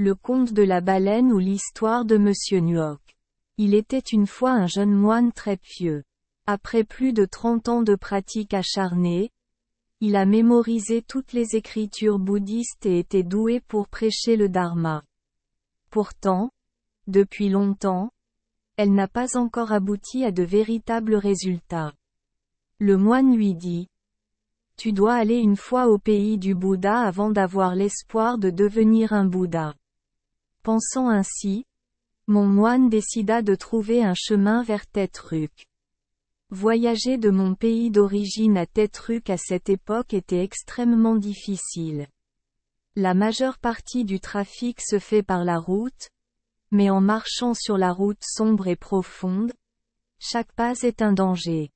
Le conte de la baleine ou l'histoire de Monsieur Nuok. Il était une fois un jeune moine très pieux. Après plus de 30 ans de pratique acharnée, il a mémorisé toutes les écritures bouddhistes et était doué pour prêcher le dharma. Pourtant, depuis longtemps, elle n'a pas encore abouti à de véritables résultats. Le moine lui dit: Tu dois aller une fois au pays du Bouddha avant d'avoir l'espoir de devenir un Bouddha. Pensant ainsi, mon moine décida de trouver un chemin vers Tetruk. Voyager de mon pays d'origine à Tetruk à cette époque était extrêmement difficile. La majeure partie du trafic se fait par la route, mais en marchant sur la route sombre et profonde, chaque pas est un danger.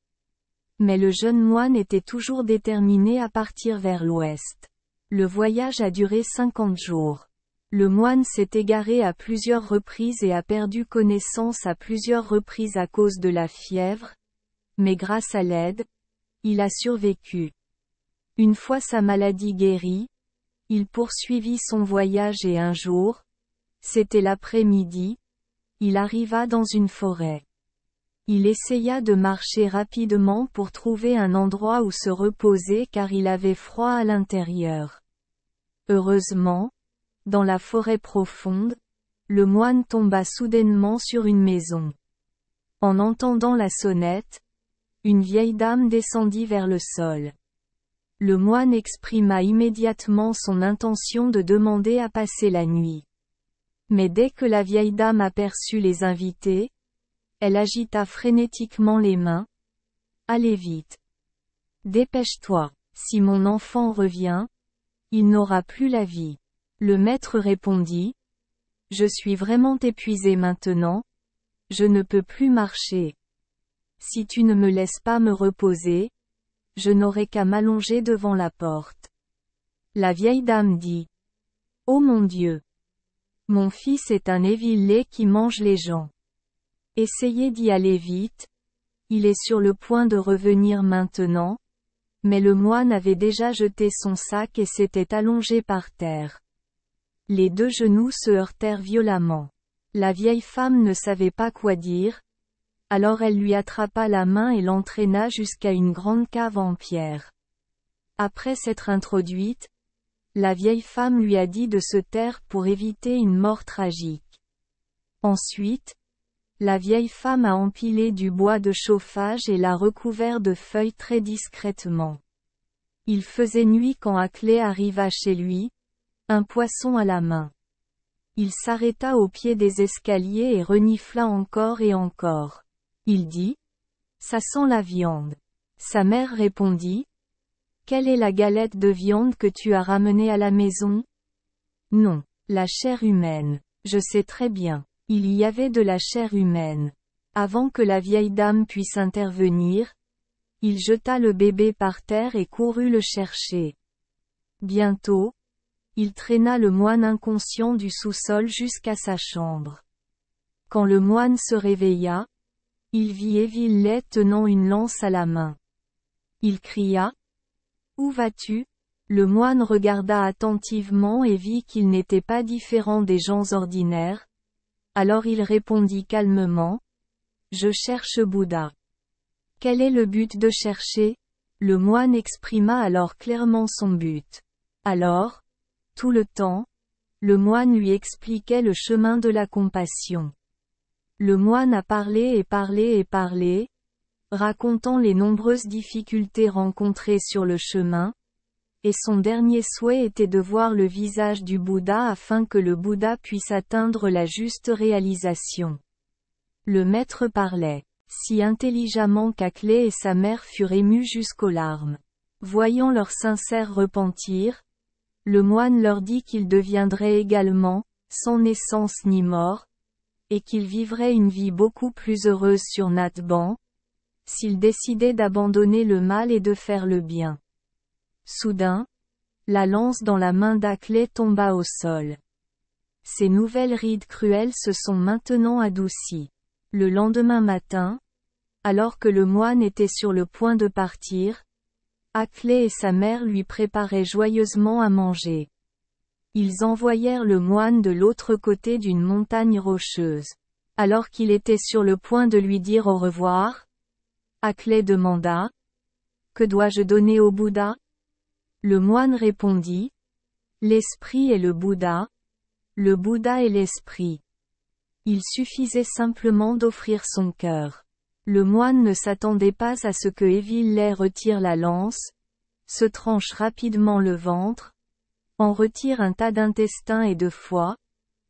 Mais le jeune moine était toujours déterminé à partir vers l'ouest. Le voyage a duré 50 jours. Le moine s'est égaré à plusieurs reprises et a perdu connaissance à plusieurs reprises à cause de la fièvre, mais grâce à l'aide, il a survécu. Une fois sa maladie guérie, il poursuivit son voyage et un jour, c'était l'après-midi, il arriva dans une forêt. Il essaya de marcher rapidement pour trouver un endroit où se reposer car il avait froid à l'intérieur. Heureusement, dans la forêt profonde, le moine tomba soudainement sur une maison. En entendant la sonnette, une vieille dame descendit vers le sol. Le moine exprima immédiatement son intention de demander à passer la nuit. Mais dès que la vieille dame aperçut les invités, elle agita frénétiquement les mains. « Allez vite. Dépêche-toi, si mon enfant revient, il n'aura plus la vie. » Le maître répondit: « Je suis vraiment épuisé maintenant, je ne peux plus marcher. Si tu ne me laisses pas me reposer, je n'aurai qu'à m'allonger devant la porte. » La vieille dame dit: « Oh mon Dieu! Mon fils est un évillé qui mange les gens. Essayez d'y aller vite, il est sur le point de revenir maintenant. » Mais le moine avait déjà jeté son sac et s'était allongé par terre. Les deux genoux se heurtèrent violemment. La vieille femme ne savait pas quoi dire, alors elle lui attrapa la main et l'entraîna jusqu'à une grande cave en pierre. Après s'être introduite, la vieille femme lui a dit de se taire pour éviter une mort tragique. Ensuite, la vieille femme a empilé du bois de chauffage et l'a recouvert de feuilles très discrètement. Il faisait nuit quand Acklé arriva chez lui, un poisson à la main. Il s'arrêta au pied des escaliers et renifla encore et encore. Il dit: « Ça sent la viande. » Sa mère répondit: « Quelle est la galette de viande que tu as ramenée à la maison? » « Non, la chair humaine. Je sais très bien. Il y avait de la chair humaine. » Avant que la vieille dame puisse intervenir, il jeta le bébé par terre et courut le chercher. Bientôt, il traîna le moine inconscient du sous-sol jusqu'à sa chambre. Quand le moine se réveilla, il vit Évillé tenant une lance à la main. Il cria: « Où vas-tu » Le moine regarda attentivement et vit qu'il n'était pas différent des gens ordinaires. Alors il répondit calmement: « Je cherche Bouddha. » « Quel est le but de chercher » Le moine exprima alors clairement son but. Alors, tout le temps, le moine lui expliquait le chemin de la compassion. Le moine a parlé et parlé et parlé, racontant les nombreuses difficultés rencontrées sur le chemin, et son dernier souhait était de voir le visage du Bouddha afin que le Bouddha puisse atteindre la juste réalisation. Le maître parlait si intelligemment qu'Acklé et sa mère furent émus jusqu'aux larmes. Voyant leur sincère repentir, le moine leur dit qu'il deviendrait également, sans naissance ni mort, et qu'il vivrait une vie beaucoup plus heureuse sur Natban, s'il décidait d'abandonner le mal et de faire le bien. Soudain, la lance dans la main d'Acklé tomba au sol. Ses nouvelles rides cruelles se sont maintenant adoucies. Le lendemain matin, alors que le moine était sur le point de partir, Acklé et sa mère lui préparaient joyeusement à manger. Ils envoyèrent le moine de l'autre côté d'une montagne rocheuse. Alors qu'il était sur le point de lui dire au revoir, Hackley demanda, « Que dois-je donner au Bouddha ?» Le moine répondit, « L'esprit est le Bouddha. Le Bouddha est l'esprit. » Il suffisait simplement d'offrir son cœur. Le moine ne s'attendait pas à ce que Evil retire la lance, se tranche rapidement le ventre, en retire un tas d'intestins et de foie,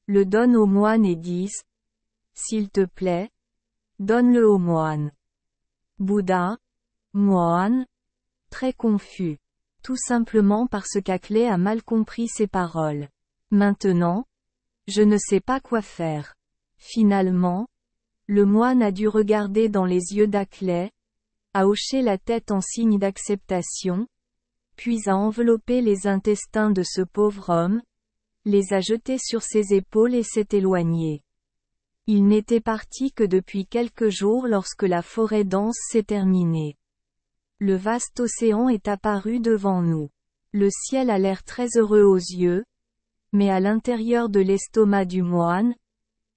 le donne au moine et dise, « S'il te plaît, donne-le au moine. » Bouddha, moine, très confus. Tout simplement parce qu'Hackley a mal compris ses paroles. Maintenant, je ne sais pas quoi faire. Finalement, le moine a dû regarder dans les yeux d'Hackley, a hoché la tête en signe d'acceptation, puis a enveloppé les intestins de ce pauvre homme, les a jetés sur ses épaules et s'est éloigné. Il n'était parti que depuis quelques jours lorsque la forêt dense s'est terminée. Le vaste océan est apparu devant nous. Le ciel a l'air très heureux aux yeux, mais à l'intérieur de l'estomac du moine,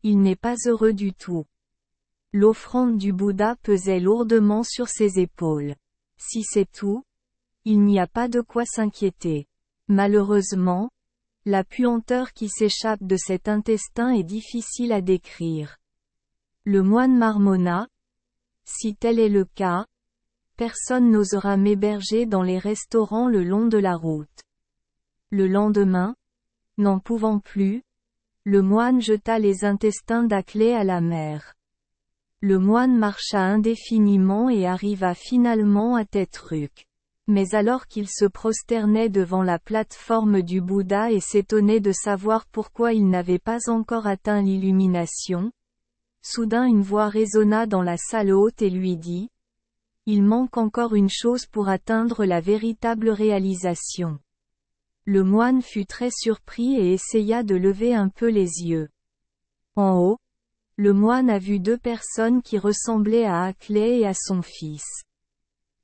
il n'est pas heureux du tout. L'offrande du Bouddha pesait lourdement sur ses épaules. Si c'est tout, il n'y a pas de quoi s'inquiéter. Malheureusement, la puanteur qui s'échappe de cet intestin est difficile à décrire. Le moine marmonna, « Si tel est le cas, personne n'osera m'héberger dans les restaurants le long de la route. » Le lendemain, n'en pouvant plus, le moine jeta les intestins d'Hackley à la mer. Le moine marcha indéfiniment et arriva finalement à Tetruk. Mais alors qu'il se prosternait devant la plateforme du Bouddha et s'étonnait de savoir pourquoi il n'avait pas encore atteint l'illumination, soudain une voix résonna dans la salle haute et lui dit, « Il manque encore une chose pour atteindre la véritable réalisation. » Le moine fut très surpris et essaya de lever un peu les yeux. En haut, le moine a vu deux personnes qui ressemblaient à Hackley et à son fils.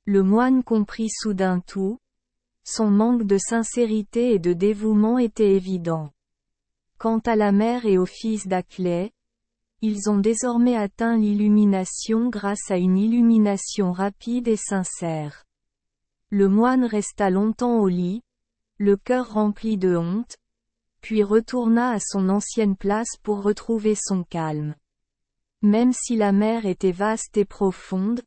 Le moine comprit soudain tout. Son manque de sincérité et de dévouement était évident. Quant à la mère et au fils d'Hackley, ils ont désormais atteint l'illumination grâce à une illumination rapide et sincère. Le moine resta longtemps au lit, le cœur rempli de honte, puis retourna à son ancienne place pour retrouver son calme. Même si la mer était vaste et profonde,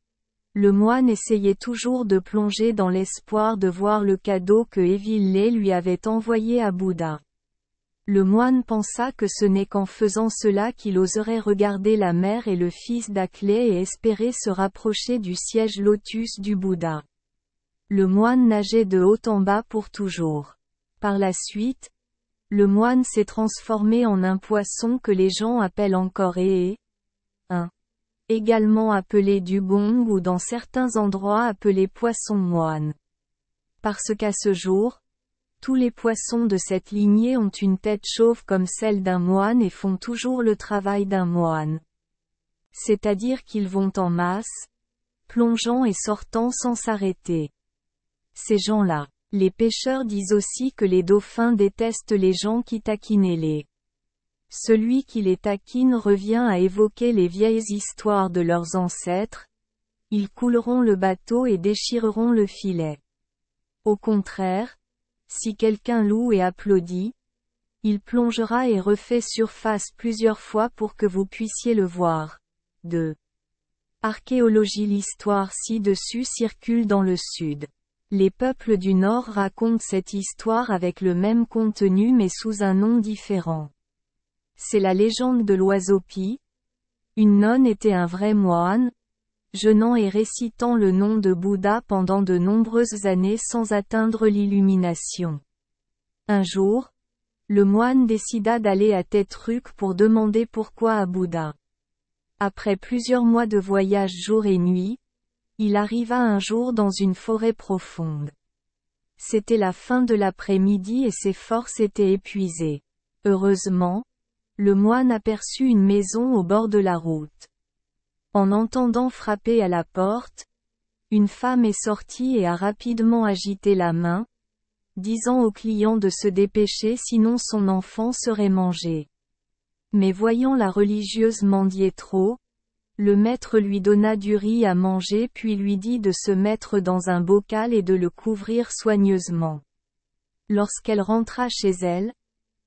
le moine essayait toujours de plonger dans l'espoir de voir le cadeau que Evil lui avait envoyé à Bouddha. Le moine pensa que ce n'est qu'en faisant cela qu'il oserait regarder la mère et le fils d'Hackley et espérer se rapprocher du siège lotus du Bouddha. Le moine nageait de haut en bas pour toujours. Par la suite, le moine s'est transformé en un poisson que les gens appellent encore également appelé dugong ou dans certains endroits appelé poisson moine. Parce qu'à ce jour, tous les poissons de cette lignée ont une tête chauve comme celle d'un moine et font toujours le travail d'un moine. C'est-à-dire qu'ils vont en masse, plongeant et sortant sans s'arrêter. Ces gens-là. Les pêcheurs disent aussi que les dauphins détestent les gens qui taquinent. Celui qui les taquine revient à évoquer les vieilles histoires de leurs ancêtres. Ils couleront le bateau et déchireront le filet. Au contraire, si quelqu'un loue et applaudit, il plongera et refait surface plusieurs fois pour que vous puissiez le voir. 2. Archéologie. L'histoire ci-dessus circule dans le sud. Les peuples du Nord racontent cette histoire avec le même contenu mais sous un nom différent. C'est la légende de l'oiseau Pi. Une nonne était un vrai moine, jeûnant et récitant le nom de Bouddha pendant de nombreuses années sans atteindre l'illumination. Un jour, le moine décida d'aller à Tetruk pour demander pourquoi à Bouddha. Après plusieurs mois de voyage jour et nuit, il arriva un jour dans une forêt profonde. C'était la fin de l'après-midi et ses forces étaient épuisées. Heureusement, le moine aperçut une maison au bord de la route. En entendant frapper à la porte, une femme est sortie et a rapidement agité la main, disant au client de se dépêcher sinon son enfant serait mangé. Mais voyant la religieuse mendier trop, le maître lui donna du riz à manger puis lui dit de se mettre dans un bocal et de le couvrir soigneusement. Lorsqu'elle rentra chez elle,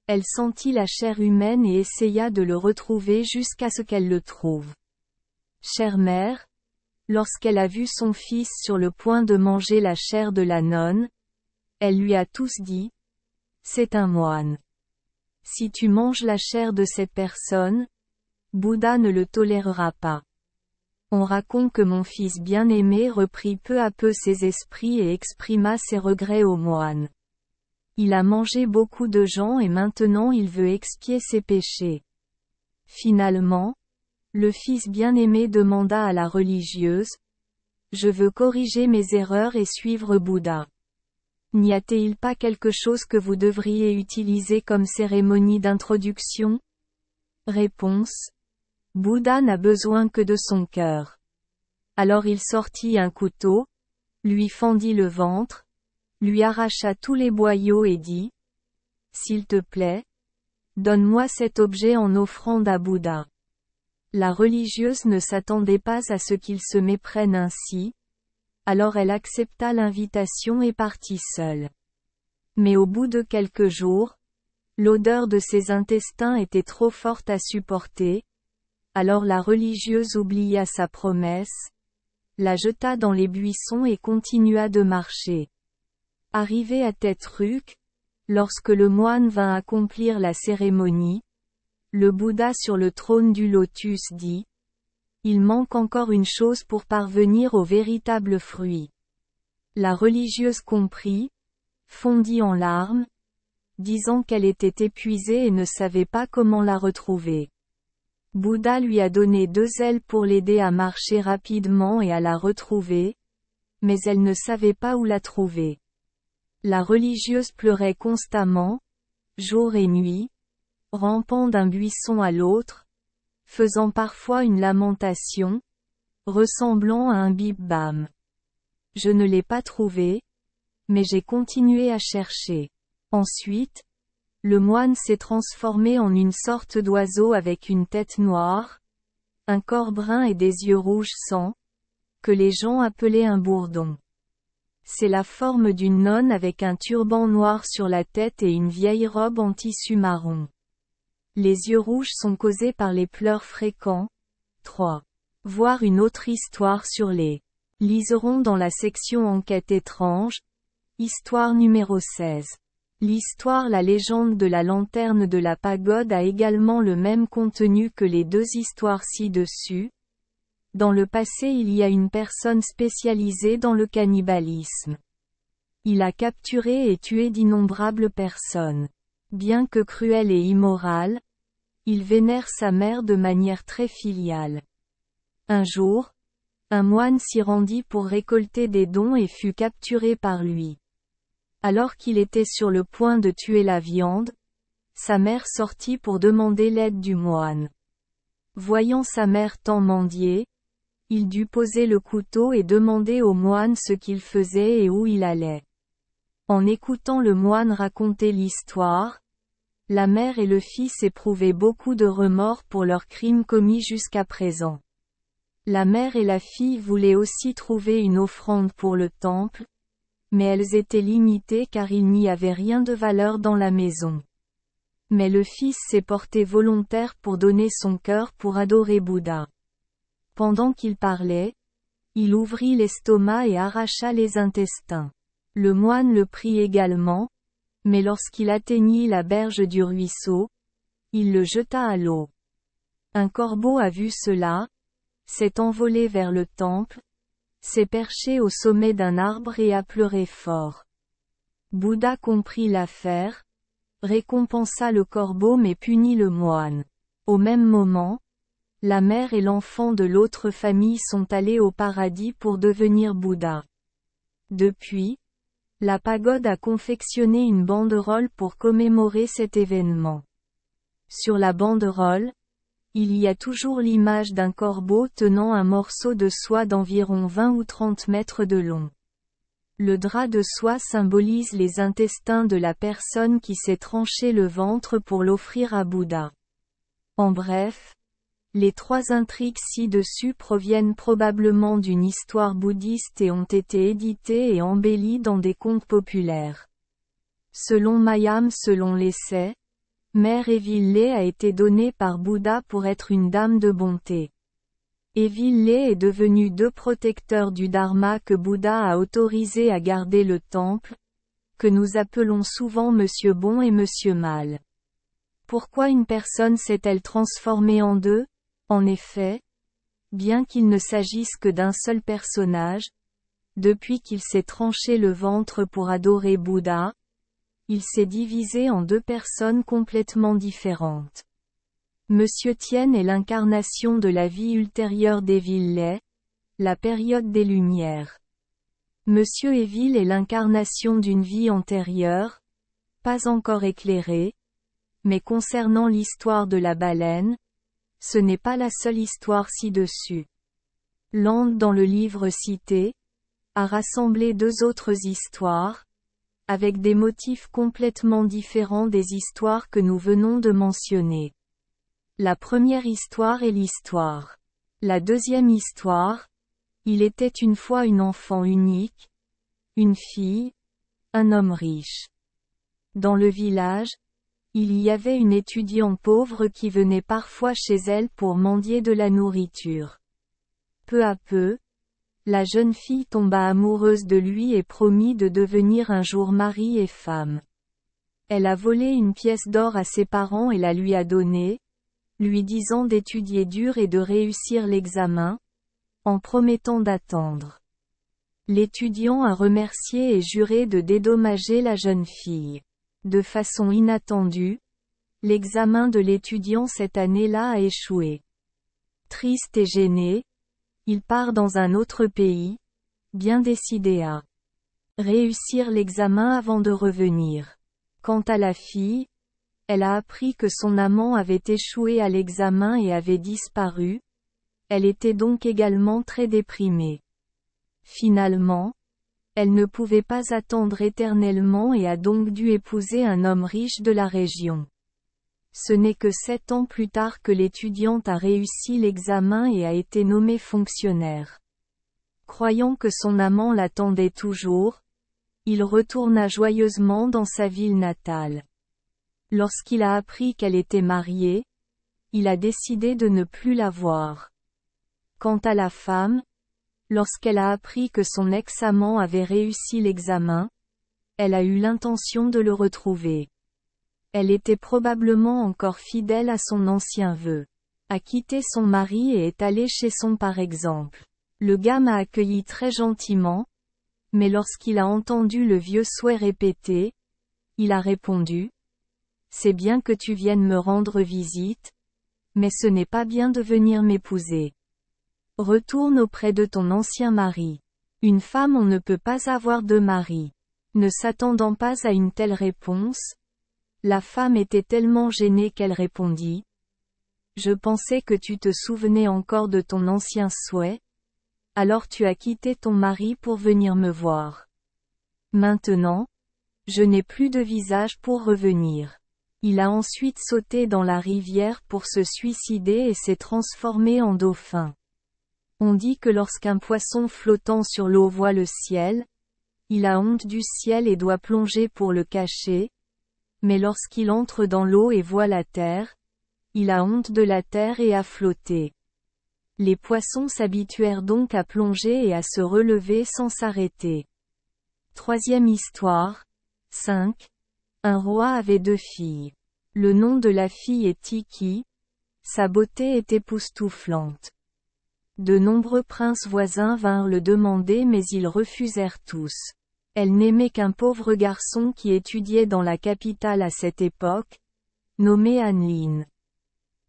elle sentit la chair humaine et essaya de le retrouver jusqu'à ce qu'elle le trouve. Chère mère, lorsqu'elle a vu son fils sur le point de manger la chair de la nonne, elle lui a tous dit, « C'est un moine. Si tu manges la chair de cette personne, Bouddha ne le tolérera pas. » On raconte que mon fils bien-aimé reprit peu à peu ses esprits et exprima ses regrets au moine. Il a mangé beaucoup de gens et maintenant il veut expier ses péchés. Finalement, le fils bien-aimé demanda à la religieuse, « Je veux corriger mes erreurs et suivre Bouddha. N'y a-t-il pas quelque chose que vous devriez utiliser comme cérémonie d'introduction ?» Réponse. Bouddha n'a besoin que de son cœur. Alors il sortit un couteau, lui fendit le ventre, lui arracha tous les boyaux et dit, « S'il te plaît, donne-moi cet objet en offrande à Bouddha. » La religieuse ne s'attendait pas à ce qu'il se méprenne ainsi, alors elle accepta l'invitation et partit seule. Mais au bout de quelques jours, l'odeur de ses intestins était trop forte à supporter, alors la religieuse oublia sa promesse, la jeta dans les buissons et continua de marcher. Arrivé à Tetruk, lorsque le moine vint accomplir la cérémonie, le Bouddha sur le trône du lotus dit, « Il manque encore une chose pour parvenir au véritable fruit. » La religieuse comprit, fondit en larmes, disant qu'elle était épuisée et ne savait pas comment la retrouver. Bouddha lui a donné 2 ailes pour l'aider à marcher rapidement et à la retrouver, mais elle ne savait pas où la trouver. La religieuse pleurait constamment, jour et nuit, rampant d'un buisson à l'autre, faisant parfois une lamentation, ressemblant à un bip-bam. Je ne l'ai pas trouvé, mais j'ai continué à chercher. Ensuite, le moine s'est transformé en une sorte d'oiseau avec une tête noire, un corps brun et des yeux rouges sang, que les gens appelaient un bourdon. C'est la forme d'une nonne avec un turban noir sur la tête et une vieille robe en tissu marron. Les yeux rouges sont causés par les pleurs fréquents. 3. Voir une autre histoire sur les liserons dans la section Enquête étrange. Histoire numéro 16. L'histoire La légende de la lanterne de la pagode a également le même contenu que les 2 histoires ci-dessus. Dans le passé il y a une personne spécialisée dans le cannibalisme. Il a capturé et tué d'innombrables personnes. Bien que cruel et immoral, il vénère sa mère de manière très filiale. Un jour, un moine s'y rendit pour récolter des dons et fut capturé par lui. Alors qu'il était sur le point de tuer la viande, sa mère sortit pour demander l'aide du moine. Voyant sa mère tant mendier, il dut poser le couteau et demander au moine ce qu'il faisait et où il allait. En écoutant le moine raconter l'histoire, la mère et le fils éprouvaient beaucoup de remords pour leurs crimes commis jusqu'à présent. La mère et la fille voulaient aussi trouver une offrande pour le temple, mais elles étaient limitées car il n'y avait rien de valeur dans la maison. Mais le fils s'est porté volontaire pour donner son cœur pour adorer Bouddha. Pendant qu'il parlait, il ouvrit l'estomac et arracha les intestins. Le moine le prit également, mais lorsqu'il atteignit la berge du ruisseau, il le jeta à l'eau. Un corbeau a vu cela, s'est envolé vers le temple, s'est perché au sommet d'un arbre et a pleuré fort. Bouddha comprit l'affaire, récompensa le corbeau mais punit le moine. Au même moment, la mère et l'enfant de l'autre famille sont allés au paradis pour devenir Bouddha. Depuis, la pagode a confectionné une banderole pour commémorer cet événement. Sur la banderole, il y a toujours l'image d'un corbeau tenant un morceau de soie d'environ 20 ou 30 mètres de long. Le drap de soie symbolise les intestins de la personne qui s'est tranché le ventre pour l'offrir à Bouddha. En bref, les trois intrigues ci-dessus proviennent probablement d'une histoire bouddhiste et ont été éditées et embellies dans des contes populaires. Selon Mayam, selon l'essai, Mère Evillé a été donnée par Bouddha pour être une dame de bonté. Evillé est devenu deux protecteurs du Dharma que Bouddha a autorisé à garder le temple, que nous appelons souvent Monsieur Bon et Monsieur Mal. Pourquoi une personne s'est-elle transformée en deux? En effet, bien qu'il ne s'agisse que d'un seul personnage, depuis qu'il s'est tranché le ventre pour adorer Bouddha, il s'est divisé en deux personnes complètement différentes. Monsieur Tien est l'incarnation de la vie ultérieure d'Evillé, la période des Lumières. Monsieur Evil est l'incarnation d'une vie antérieure, pas encore éclairée, mais concernant l'histoire de la baleine, ce n'est pas la seule histoire ci-dessus. Land dans le livre cité, a rassemblé deux autres histoires, avec des motifs complètement différents des histoires que nous venons de mentionner. La première histoire est l'histoire. La deuxième histoire, il était une fois une enfant unique, une fille, un homme riche. Dans le village, il y avait une étudiante pauvre qui venait parfois chez elle pour mendier de la nourriture. Peu à peu, la jeune fille tomba amoureuse de lui et promit de devenir un jour mari et femme. Elle a volé une pièce d'or à ses parents et la lui a donnée, lui disant d'étudier dur et de réussir l'examen, en promettant d'attendre. L'étudiant a remercié et juré de dédommager la jeune fille. De façon inattendue, l'examen de l'étudiant cette année-là a échoué. Triste et gêné, il part dans un autre pays, bien décidé à réussir l'examen avant de revenir. Quant à la fille, elle a appris que son amant avait échoué à l'examen et avait disparu, elle était donc également très déprimée. Finalement, elle ne pouvait pas attendre éternellement et a donc dû épouser un homme riche de la région. Ce n'est que 7 ans plus tard que l'étudiante a réussi l'examen et a été nommée fonctionnaire. Croyant que son amant l'attendait toujours, il retourna joyeusement dans sa ville natale. Lorsqu'il a appris qu'elle était mariée, il a décidé de ne plus la voir. Quant à la femme, lorsqu'elle a appris que son ex-amant avait réussi l'examen, elle a eu l'intention de le retrouver. Elle était probablement encore fidèle à son ancien vœu. A quitté son mari et est allée chez son par exemple. Le gars m'a accueilli très gentiment, mais lorsqu'il a entendu le vieux souhait répété, il a répondu: « C'est bien que tu viennes me rendre visite, mais ce n'est pas bien de venir m'épouser. Retourne auprès de ton ancien mari. Une femme on ne peut pas avoir de mari. » Ne s'attendant pas à une telle réponse, la femme était tellement gênée qu'elle répondit: « Je pensais que tu te souvenais encore de ton ancien souhait, alors tu as quitté ton mari pour venir me voir. Maintenant, je n'ai plus de visage pour revenir. » Il a ensuite sauté dans la rivière pour se suicider et s'est transformé en dauphin. On dit que lorsqu'un poisson flottant sur l'eau voit le ciel, il a honte du ciel et doit plonger pour le cacher, mais lorsqu'il entre dans l'eau et voit la terre, il a honte de la terre et a flotté. Les poissons s'habituèrent donc à plonger et à se relever sans s'arrêter. Troisième histoire. 5. Un roi avait 2 filles. Le nom de la fille est Tiki. Sa beauté est époustouflante. De nombreux princes voisins vinrent le demander mais ils refusèrent tous. Elle n'aimait qu'un pauvre garçon qui étudiait dans la capitale à cette époque, nommé Annelien.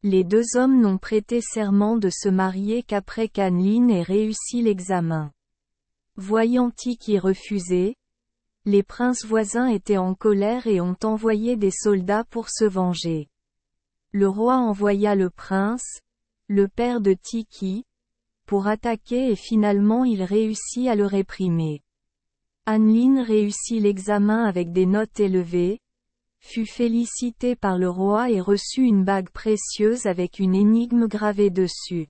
Les 2 hommes n'ont prêté serment de se marier qu'après qu'Annelien ait réussi l'examen. Voyant Tiki refuser, les princes voisins étaient en colère et ont envoyé des soldats pour se venger. Le roi envoya le prince, le père de Tiki, pour attaquer et finalement il réussit à le réprimer. Annelien réussit l'examen avec des notes élevées, fut félicitée par le roi et reçut une bague précieuse avec une énigme gravée dessus.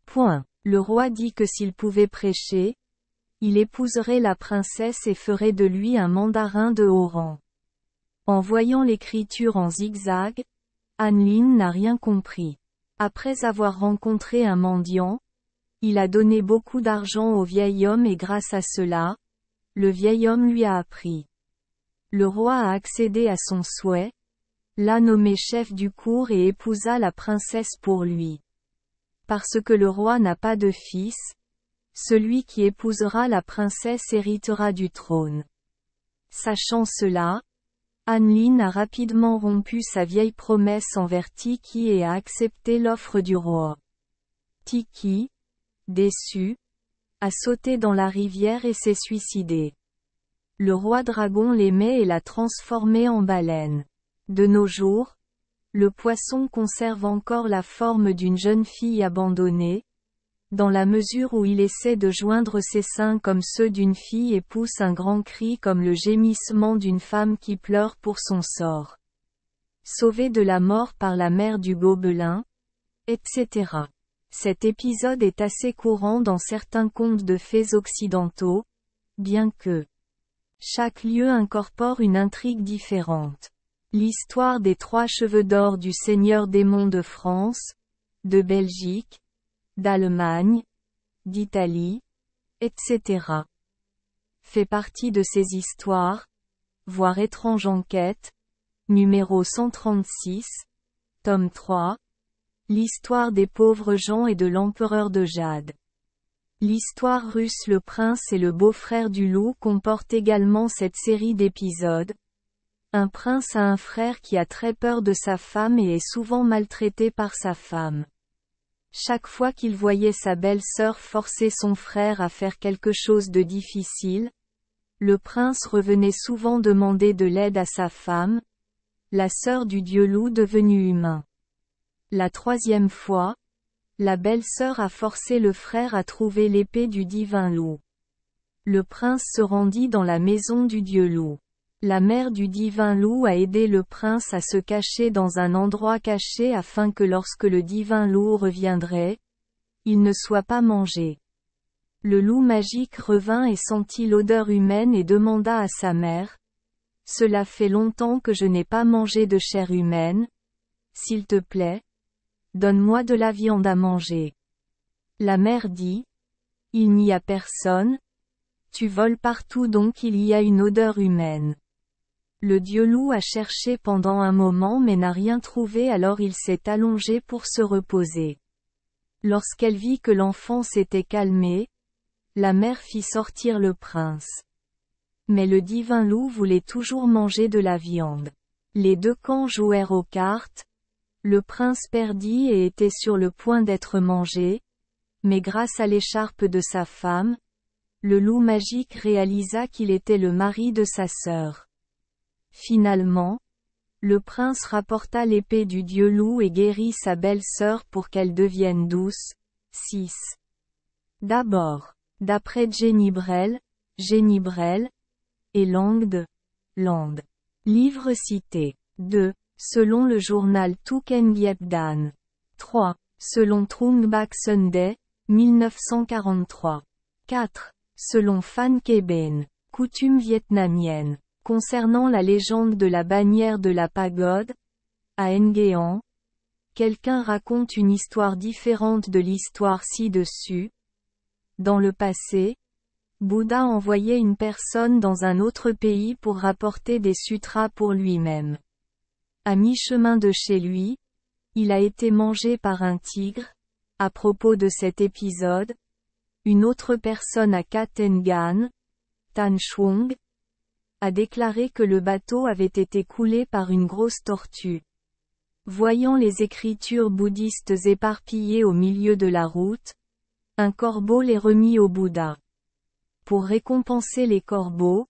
Point. Le roi dit que s'il pouvait prêcher, il épouserait la princesse et ferait de lui un mandarin de haut rang. En voyant l'écriture en zigzag, Annelien n'a rien compris. Après avoir rencontré un mendiant, il a donné beaucoup d'argent au vieil homme et grâce à cela, le vieil homme lui a appris. Le roi a accédé à son souhait, l'a nommé chef du cour et épousa la princesse pour lui. Parce que le roi n'a pas de fils, celui qui épousera la princesse héritera du trône. Sachant cela, Annelien a rapidement rompu sa vieille promesse envers Tiki et a accepté l'offre du roi. Tiki, déçu, a sauté dans la rivière et s'est suicidé. Le roi dragon l'aimait et l'a transformé en baleine. De nos jours, le poisson conserve encore la forme d'une jeune fille abandonnée, dans la mesure où il essaie de joindre ses seins comme ceux d'une fille et pousse un grand cri comme le gémissement d'une femme qui pleure pour son sort. Sauvé de la mort par la mère du gobelin, etc. Cet épisode est assez courant dans certains contes de fées occidentaux, bien que chaque lieu incorpore une intrigue différente. L'histoire des 3 cheveux d'or du seigneur démon de France, de Belgique, d'Allemagne, d'Italie, etc. fait partie de ces histoires, voir Étrange enquête, numéro 136, tome 3, l'histoire des pauvres gens et de l'empereur de Jade. L'histoire russe Le prince et le beau-frère du loup comporte également cette série d'épisodes. Un prince a un frère qui a très peur de sa femme et est souvent maltraité par sa femme. Chaque fois qu'il voyait sa belle-sœur forcer son frère à faire quelque chose de difficile, le prince revenait souvent demander de l'aide à sa femme, la sœur du dieu loup devenu humain. La 3e fois, la belle-sœur a forcé le frère à trouver l'épée du divin loup. Le prince se rendit dans la maison du dieu loup. La mère du divin loup a aidé le prince à se cacher dans un endroit caché afin que lorsque le divin loup reviendrait, il ne soit pas mangé. Le loup magique revint et sentit l'odeur humaine et demanda à sa mère, « Cela fait longtemps que je n'ai pas mangé de chair humaine. S'il te plaît, donne-moi de la viande à manger. » La mère dit, « Il n'y a personne. Tu voles partout donc il y a une odeur humaine. » Le dieu loup a cherché pendant un moment mais n'a rien trouvé alors il s'est allongé pour se reposer. Lorsqu'elle vit que l'enfant s'était calmé, la mère fit sortir le prince. Mais le divin loup voulait toujours manger de la viande. Les 2 camps jouèrent aux cartes, le prince perdit et était sur le point d'être mangé, mais grâce à l'écharpe de sa femme, le loup magique réalisa qu'il était le mari de sa sœur. Finalement, le prince rapporta l'épée du dieu loup et guérit sa belle-sœur pour qu'elle devienne douce. 6. D'abord, d'après Jenny Brel, et Langde, Land. Livre cité. 2. Selon le journal Tukengyepdan. 3. Selon Trungbak Sunday, 1943. 4. Selon Phan Keben. Coutume vietnamienne. Concernant la légende de la bannière de la pagode, à Nguyen, quelqu'un raconte une histoire différente de l'histoire ci-dessus. Dans le passé, Bouddha envoyait une personne dans un autre pays pour rapporter des sutras pour lui-même. À mi-chemin de chez lui, il a été mangé par un tigre. À propos de cet épisode, une autre personne à Katengan, Tan Shuang, a déclaré que le bateau avait été coulé par une grosse tortue. Voyant les écritures bouddhistes éparpillées au milieu de la route, un corbeau les remit au Bouddha. Pour récompenser les corbeaux,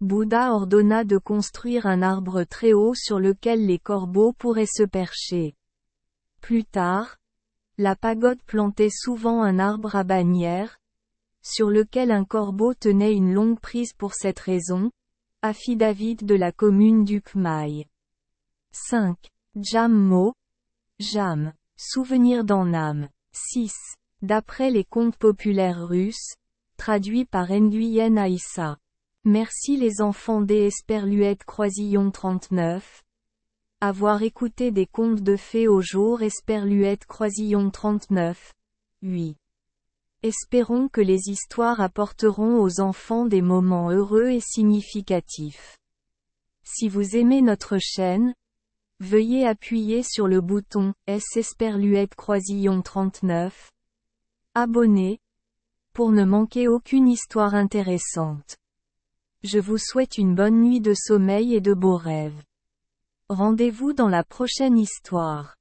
Bouddha ordonna de construire un arbre très haut sur lequel les corbeaux pourraient se percher. Plus tard, la pagode plantait souvent un arbre à bannière, sur lequel un corbeau tenait une longue prise pour cette raison, affidavit de la commune d'Ukmaï. 5. Jammo. Jam. Souvenir d'Annam. 6. D'après les contes populaires russes, traduit par Nguyen Aïssa. Merci les enfants des Esperluette Croisillon 39. Avoir écouté des contes de fées au jour Esperluette Croisillon 39. 8. Espérons que les histoires apporteront aux enfants des moments heureux et significatifs. Si vous aimez notre chaîne, veuillez appuyer sur le bouton S Esperluette Croisillon 39. Abonner, pour ne manquer aucune histoire intéressante. Je vous souhaite une bonne nuit de sommeil et de beaux rêves. Rendez-vous dans la prochaine histoire.